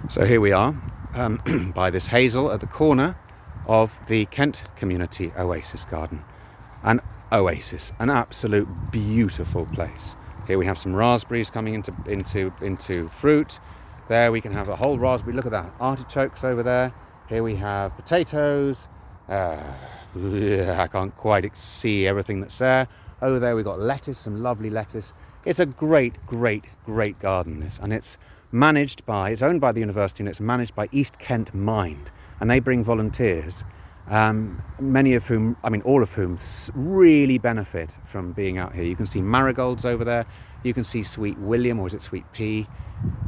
So here we are by this hazel at the corner of the Kent Community Oasis Garden. An oasis, an absolute beautiful place. Here we have some raspberries coming into fruit. There we can have a whole raspberry. Look at that, artichokes over there. Here we have potatoes. I can't quite see everything that's there. Over there we've got lettuce, some lovely lettuce. It's a great garden, this, and it's owned by the university, and it's managed by East Kent Mind, and they bring volunteers, many of whom, all of whom really benefit from being out here. You can see marigolds over there, you can see sweet William, or is it sweet pea?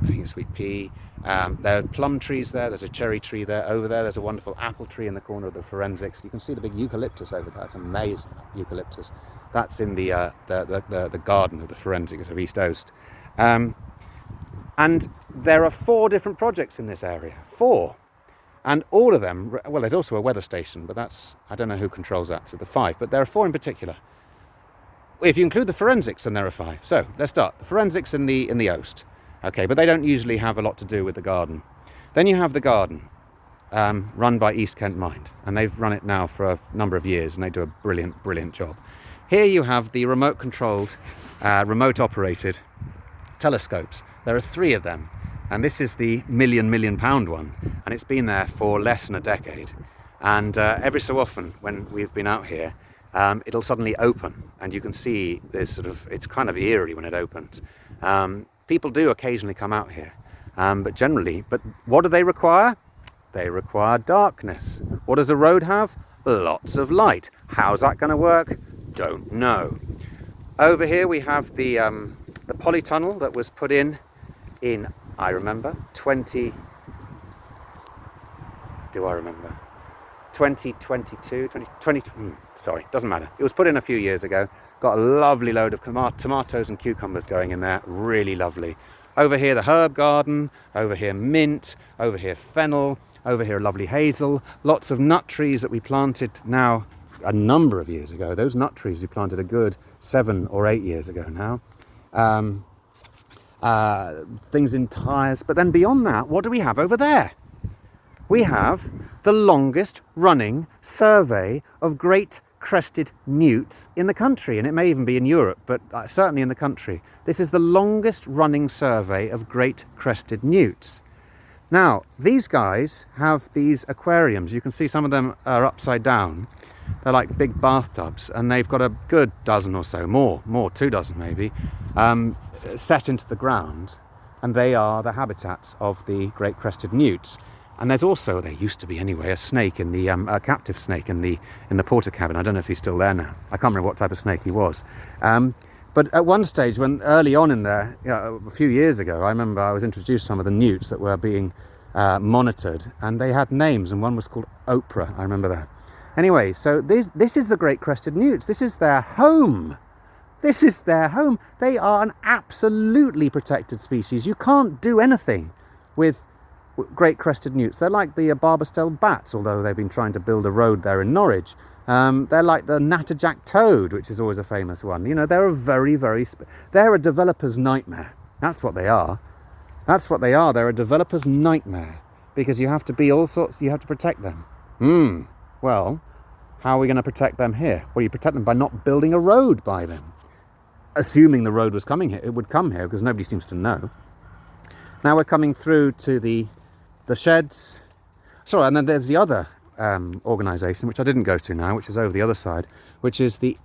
I think it's sweet pea. There are plum trees there, there's a cherry tree there. Over there, there's a wonderful apple tree in the corner of the forensics. You can see the big eucalyptus over there, it's amazing eucalyptus. That's in the garden of the forensics of East Oast. And there are 4 different projects in this area, 4. And all of them, well, there's also a weather station, but I don't know who controls that, so the 5, but there are 4 in particular. If you include the forensics, then there are 5. So let's start. The forensics in the Oast. Okay, but they don't usually have a lot to do with the garden. Then you have the garden, run by East Kent Mind, and they've run it now for a number of years, and they do a brilliant job. Here you have the remote-controlled, remote-operated telescopes. There are 3 of them, and this is the million pound one, and it's been there for less than a decade. And every so often, when we've been out here, it'll suddenly open, and you can see this it's kind of eerie when it opens. People do occasionally come out here, but what do they require? They require darkness. What does a road have? Lots of light. How's that going to work? Don't know. Over here we have the polytunnel that was put in I remember 2022 sorry, doesn't matter. It was put in a few years ago. Got a lovely load of tomatoes and cucumbers going in there, really lovely. Over here the herb garden, over here mint, over here fennel, over here lovely hazel, lots of nut trees that we planted now a number of years ago. Those nut trees we planted a good 7 or 8 years ago now. Things in tyres, but then beyond that, what do we have over there? We have the longest running survey of great crested newts in the country, and it may even be in Europe, but certainly in the country. This is the longest running survey of great crested newts. Now, these guys have these aquariums. You can see some of them are upside down. They're like big bathtubs, and they've got a good dozen or so, more 2 dozen maybe, set into the ground, and they are the habitats of the great crested newts. And there's also, there used to be anyway, a snake in the a captive snake in the porter cabin. I don't know if he's still there now. I can't remember what type of snake he was. But at one stage, when early on in there, a few years ago, I remember I was introduced to some of the newts that were being monitored, and they had names, and one was called Oprah. I remember that. Anyway, so this is the great crested newts. This is their home. This is their home. They are an absolutely protected species. You can't do anything with great crested newts. They're like the Barbastell bats, although they've been trying to build a road there in Norwich. They're like the natterjack toad, which is always a famous one. You know, they're they're a developer's nightmare. That's what they are. That's what they are. They're a developer's nightmare, because you have to be all sorts. You have to protect them. Well, how are we going to protect them here? Well, you protect them by not building a road by them. Assuming the road was coming here, it would come here, because nobody seems to know. Now we're coming through to the sheds. Sorry, and then there's the other organisation, which I didn't go to now, which is over the other side, which is the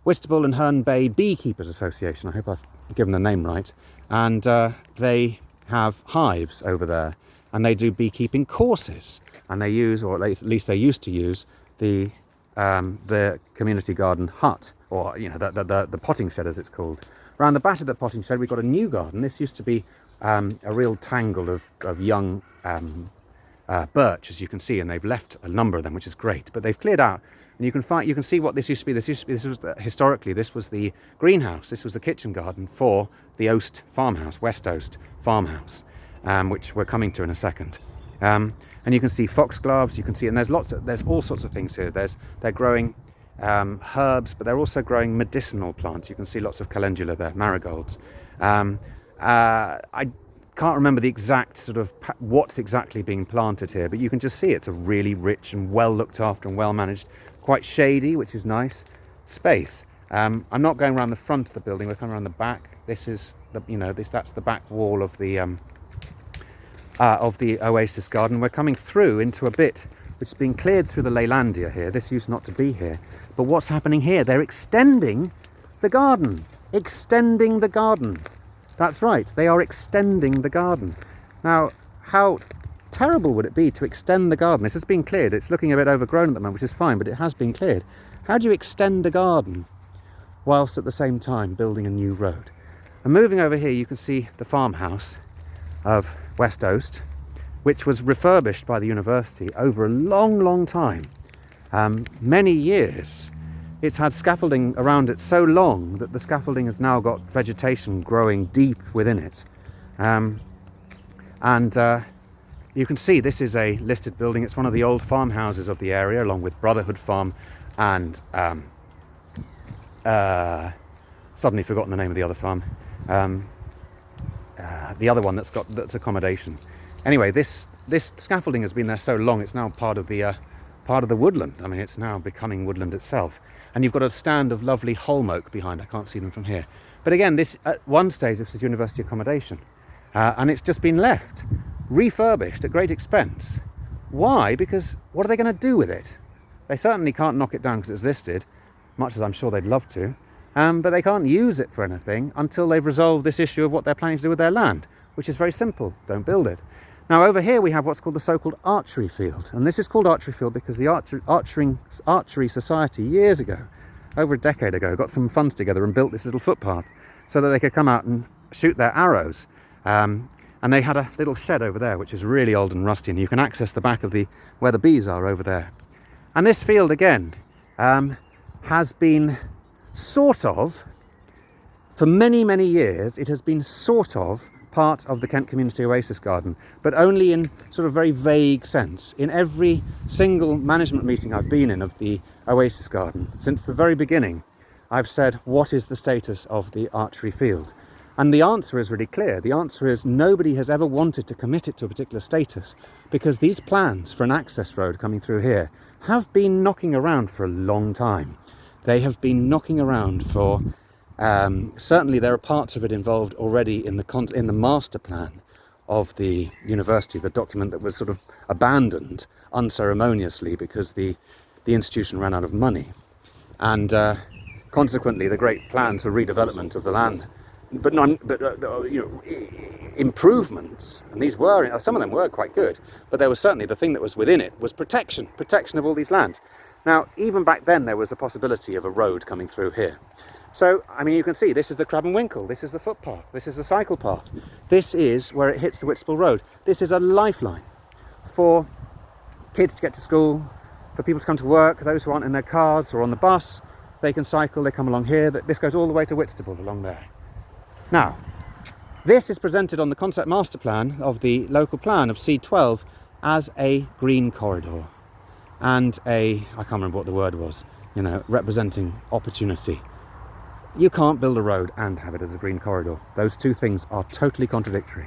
Whitstable and Herne Bay Beekeepers Association. I hope I've given the name right. And they have hives over there, and they do beekeeping courses. And they use, or at least they used to use, the community garden hut, or the potting shed as it's called. Around the back of the potting shed we've got a new garden. This used to be a real tangle of young birch, as you can see, and they've left a number of them, which is great. But they've cleared out, and you can see what this used to be. This was historically, this was the greenhouse. This was the kitchen garden for the Oast farmhouse, West Oast farmhouse, which we're coming to in a second. And you can see foxgloves. You can see, and there's all sorts of things here. They're growing herbs, but they're also growing medicinal plants. You can see lots of calendula there, marigolds. I can't remember the exact sort of what's exactly being planted here, but you can just see it's a really rich and well looked after and well managed, quite shady, which is nice, space. I'm not going around the front of the building, we're coming around the back. This is that's the back wall of the Oasis garden. We're coming through into a bit which has been cleared through the Leylandia here. This used not to be here. But what's happening here? They're extending the garden. Extending the garden. That's right, they are extending the garden. Now, how terrible would it be to extend the garden? This has been cleared. It's looking a bit overgrown at the moment, which is fine, but it has been cleared. How do you extend a garden whilst at the same time building a new road? And moving over here, you can see the farmhouse of West Oast, which was refurbished by the university over a long, long time, many years. It's had scaffolding around it so long that the scaffolding has now got vegetation growing deep within it. You can see this is a listed building. It's one of the old farmhouses of the area, along with Brotherhood Farm and suddenly forgotten the name of the other farm. The other one that's accommodation. Anyway, this scaffolding has been there so long, it's now part of the woodland. I mean, it's now becoming woodland itself. And you've got a stand of lovely holm oak behind. I can't see them from here. But again, this at one stage this is university accommodation, and it's just been left, refurbished at great expense. Why? Because what are they going to do with it? They certainly can't knock it down because it's listed, much as I'm sure they'd love to. But they can't use it for anything until they've resolved this issue of what they're planning to do with their land, which is very simple. Don't build it. Now over here we have what's called the so-called archery field, and this is called archery field because the archery society years ago, over a decade ago, got some funds together and built this little footpath so that they could come out and shoot their arrows. And they had a little shed over there which is really old and rusty, and you can access the back of where the bees are over there. And this field again has been sort of, for many, many years, it has been sort of part of the Kent Community Oasis Garden, but only in sort of very vague sense. In every single management meeting I've been in of the Oasis Garden, since the very beginning, I've said, what is the status of the archery field? And the answer is really clear. The answer is nobody has ever wanted to commit it to a particular status, because these plans for an access road coming through here have been knocking around for a long time. They have been knocking around for certainly there are parts of it involved already in the master plan of the university, the document that was sort of abandoned unceremoniously because the institution ran out of money, and consequently the great plans for redevelopment of the land, but improvements, and these were, some of them were quite good, but there was certainly the thing that was within it was protection of all these lands. Now, even back then there was a possibility of a road coming through here. So, I mean, you can see this is the Crab and Winkle, this is the footpath, this is the cycle path, this is where it hits the Whitstable Road. This is a lifeline for kids to get to school, for people to come to work, those who aren't in their cars or on the bus, they can cycle, they come along here. This goes all the way to Whitstable along there. Now, this is presented on the concept master plan of the local plan of C12 as a green corridor and I can't remember what the word was, representing opportunity. You can't build a road and have it as a green corridor. Those two things are totally contradictory.